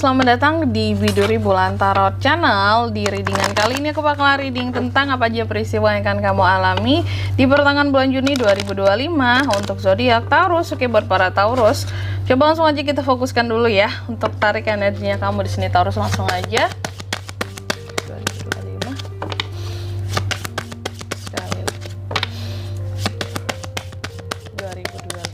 selamat datang di Biduri Bulan Tarot Channel. Di readingan kali ini aku bakal reading tentang apa aja peristiwa yang akan kamu alami di pertengahan bulan Juni 2025 untuk zodiak Taurus. Oke, buat para Taurus, coba langsung aja kita fokuskan dulu ya untuk tarik energinya kamu di sini Taurus, langsung aja. 2025 sekali 2025.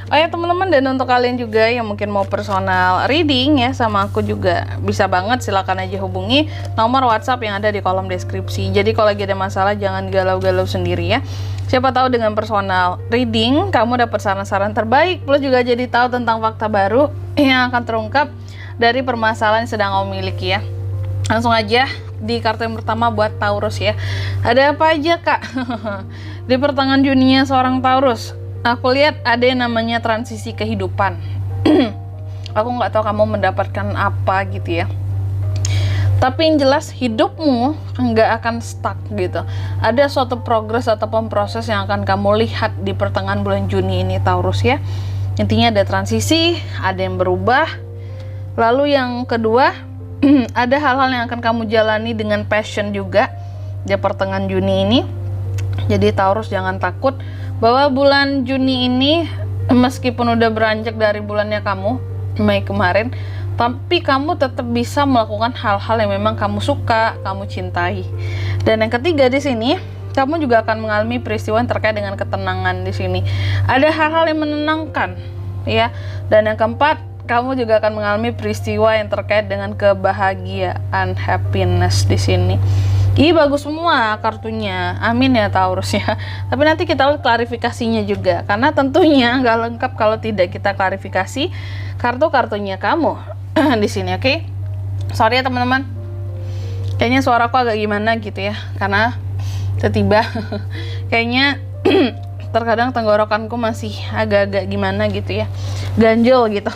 Oh ya teman-teman, dan untuk kalian juga yang mungkin mau personal reading ya sama aku juga bisa banget, silakan aja hubungi nomor WhatsApp yang ada di kolom deskripsi. Jadi kalau lagi ada masalah jangan galau-galau sendiri ya. Siapa tahu dengan personal reading kamu dapat saran-saran terbaik, plus juga jadi tahu tentang fakta baru yang akan terungkap dari permasalahan yang sedang kamu miliki ya. Langsung aja di kartu yang pertama buat Taurus ya. Ada apa aja kak? Di pertengahan Juninya seorang Taurus, aku lihat ada yang namanya transisi kehidupan. Aku nggak tahu kamu mendapatkan apa gitu ya. Tapi yang jelas hidupmu nggak akan stuck gitu. Ada suatu progres ataupun proses yang akan kamu lihat di pertengahan bulan Juni ini Taurus ya. Intinya ada transisi, ada yang berubah. Lalu yang kedua, ada hal-hal yang akan kamu jalani dengan passion juga di pertengahan Juni ini. Jadi Taurus jangan takut bahwa bulan Juni ini meskipun udah beranjak dari bulannya kamu Mei kemarin, tapi kamu tetap bisa melakukan hal-hal yang memang kamu suka, kamu cintai. Dan yang ketiga di sini, kamu juga akan mengalami peristiwa yang terkait dengan ketenangan di sini. Ada hal-hal yang menenangkan, ya. Dan yang keempat, kamu juga akan mengalami peristiwa yang terkait dengan kebahagiaan, happiness di sini. Ih, bagus semua kartunya, amin ya Taurus ya. Tapi nanti kita lihat klarifikasinya juga, karena tentunya nggak lengkap kalau tidak kita klarifikasi kartu-kartunya kamu di sini, oke? Sorry ya teman-teman, kayaknya suaraku agak gimana gitu ya, karena tiba-tiba kayaknya terkadang tenggorokanku masih agak-agak gimana gitu ya, ganjel gitu.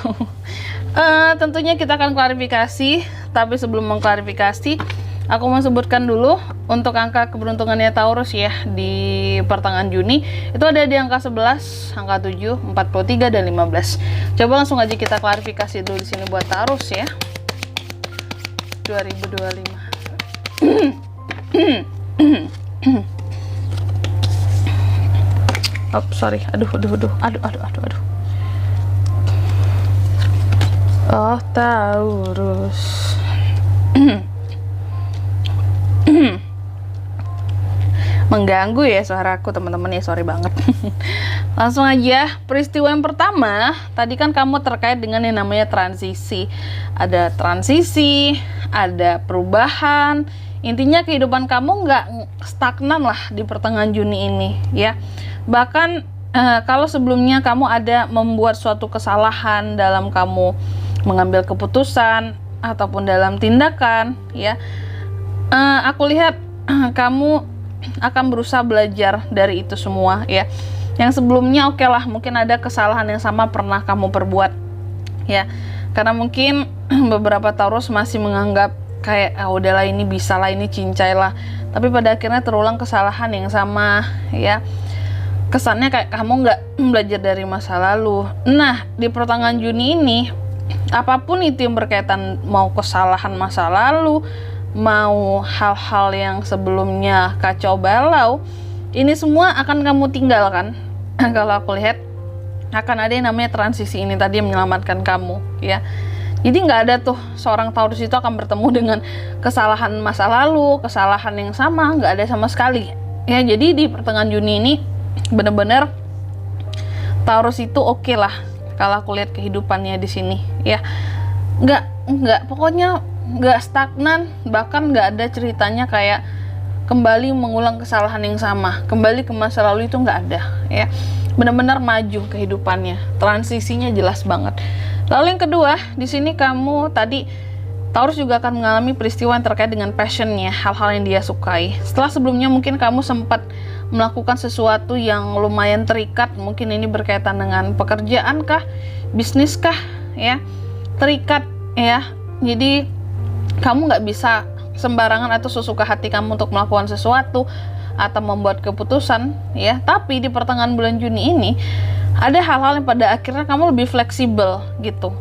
Tentunya kita akan klarifikasi, tapi sebelum mengklarifikasi, aku mau sebutkan dulu untuk angka keberuntungannya Taurus ya di pertengahan Juni. Itu ada di angka 11, angka 7, 43, dan 15. Coba langsung aja kita klarifikasi dulu di sini buat Taurus ya. 2025. Oh, sorry. Aduh. Oh, Taurus. Mengganggu ya suaraku teman-teman ya, sorry banget. Langsung aja, peristiwa yang pertama tadi kan kamu terkait dengan yang namanya transisi. Ada transisi, ada perubahan. Intinya kehidupan kamu nggak stagnan lah di pertengahan Juni ini ya. Bahkan kalau sebelumnya kamu ada membuat suatu kesalahan dalam kamu mengambil keputusan ataupun dalam tindakan ya, aku lihat kamu akan berusaha belajar dari itu semua ya. Yang sebelumnya oke lah, mungkin ada kesalahan yang sama pernah kamu perbuat ya, karena mungkin beberapa Taurus masih menganggap kayak udahlah ini bisa lah, ini cincai lah, tapi pada akhirnya terulang kesalahan yang sama ya. Kesannya kayak kamu nggak belajar dari masa lalu. Nah di pertengahan Juni ini, apapun itu yang berkaitan, mau kesalahan masa lalu, mau hal-hal yang sebelumnya kacau balau, ini semua akan kamu tinggalkan. Kalau aku lihat akan ada yang namanya transisi ini tadi yang menyelamatkan kamu ya. Jadi nggak ada tuh seorang Taurus itu akan bertemu dengan kesalahan masa lalu, kesalahan yang sama, nggak ada sama sekali ya. Jadi di pertengahan Juni ini bener-bener Taurus itu oke lah kalau aku lihat kehidupannya di sini ya. Nggak pokoknya nggak stagnan, bahkan nggak ada ceritanya kayak kembali mengulang kesalahan yang sama, kembali ke masa lalu, itu nggak ada ya. Benar-benar maju kehidupannya, transisinya jelas banget. Lalu yang kedua di sini, kamu tadi Taurus juga akan mengalami peristiwa yang terkait dengan passionnya, hal-hal yang dia sukai. Setelah sebelumnya mungkin kamu sempat melakukan sesuatu yang lumayan terikat, mungkin ini berkaitan dengan pekerjaan kah, bisnis kah ya, terikat ya. Jadi kamu nggak bisa sembarangan atau sesuka hati kamu untuk melakukan sesuatu atau membuat keputusan ya. Tapi di pertengahan bulan Juni ini ada hal-hal yang pada akhirnya kamu lebih fleksibel gitu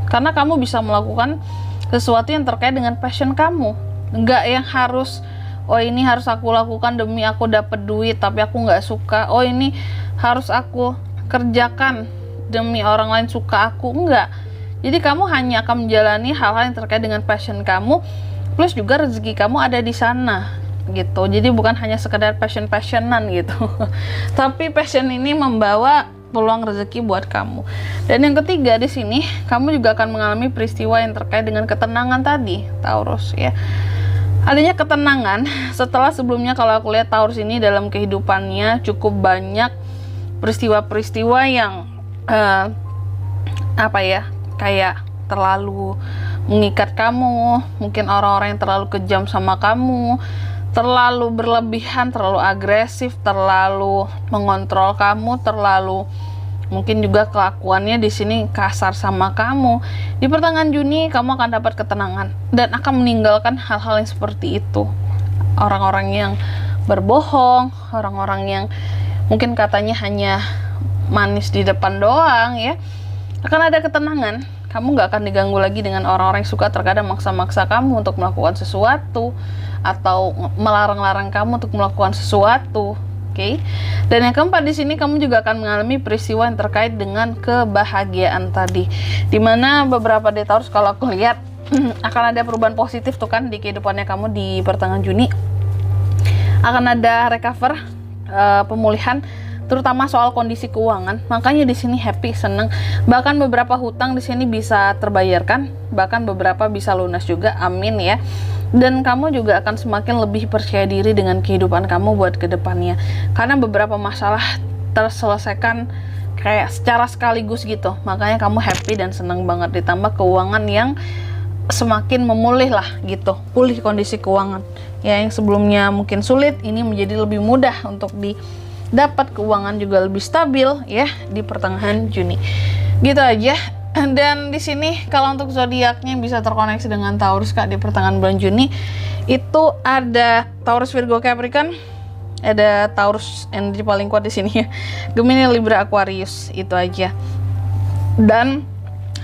Karena kamu bisa melakukan sesuatu yang terkait dengan passion kamu. Nggak yang harus, oh ini harus aku lakukan demi aku dapat duit tapi aku nggak suka. Oh ini harus aku kerjakan demi orang lain suka aku. Enggak. Jadi kamu hanya akan menjalani hal-hal yang terkait dengan passion kamu, plus juga rezeki kamu ada di sana gitu. Jadi bukan hanya sekedar passionan gitu. Tapi passion ini membawa peluang rezeki buat kamu. Dan yang ketiga di sini, kamu juga akan mengalami peristiwa yang terkait dengan ketenangan tadi, Taurus ya. Adanya ketenangan setelah sebelumnya kalau aku lihat Taurus ini dalam kehidupannya cukup banyak peristiwa-peristiwa yang kayak terlalu mengikat kamu, mungkin orang-orang yang terlalu kejam sama kamu, terlalu berlebihan, terlalu agresif, terlalu mengontrol kamu, terlalu mungkin juga kelakuannya di sini kasar sama kamu. Di pertengahan Juni kamu akan dapat ketenangan dan akan meninggalkan hal-hal yang seperti itu. Orang-orang yang berbohong, orang-orang yang mungkin katanya hanya manis di depan doang ya. Akan ada ketenangan. Kamu gak akan diganggu lagi dengan orang-orang yang suka terkadang maksa-maksa kamu untuk melakukan sesuatu atau melarang-larang kamu untuk melakukan sesuatu. Oke. Dan yang keempat di sini kamu juga akan mengalami peristiwa yang terkait dengan kebahagiaan tadi. Dimana beberapa dari Taurus kalau aku lihat akan ada perubahan positif tuh kan di kehidupannya kamu di pertengahan Juni. Akan ada recover, pemulihan, terutama soal kondisi keuangan. Makanya di sini happy, seneng. Bahkan beberapa hutang di sini bisa terbayarkan, bahkan beberapa bisa lunas juga. Amin ya. Dan kamu juga akan semakin lebih percaya diri dengan kehidupan kamu buat kedepannya. Karena beberapa masalah terselesaikan kayak secara sekaligus gitu. Makanya kamu happy dan seneng banget. Ditambah keuangan yang semakin memulih lah gitu, pulih kondisi keuangan. Ya yang sebelumnya mungkin sulit, ini menjadi lebih mudah untuk dapat keuangan juga lebih stabil ya di pertengahan Juni. Gitu aja. Dan di sini kalau untuk zodiaknya bisa terkoneksi dengan Taurus Kak di pertengahan bulan Juni. Itu ada Taurus, Virgo, Capricorn, ada Taurus energi paling kuat di sini ya. Gemini, Libra, Aquarius, itu aja. Dan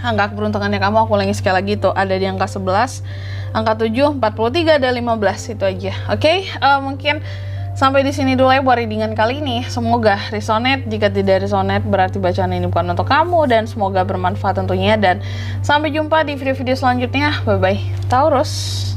angka keberuntungannya kamu aku ulangi sekali lagi tuh ada di angka 11, angka 7, 43, dan 15 itu aja. Oke, mungkin sampai di sini dulu ya buat readingan kali ini. Semoga resonate. Jika tidak resonate berarti bacaan ini bukan untuk kamu, dan semoga bermanfaat tentunya. Dan sampai jumpa di video-video selanjutnya. Bye bye Taurus.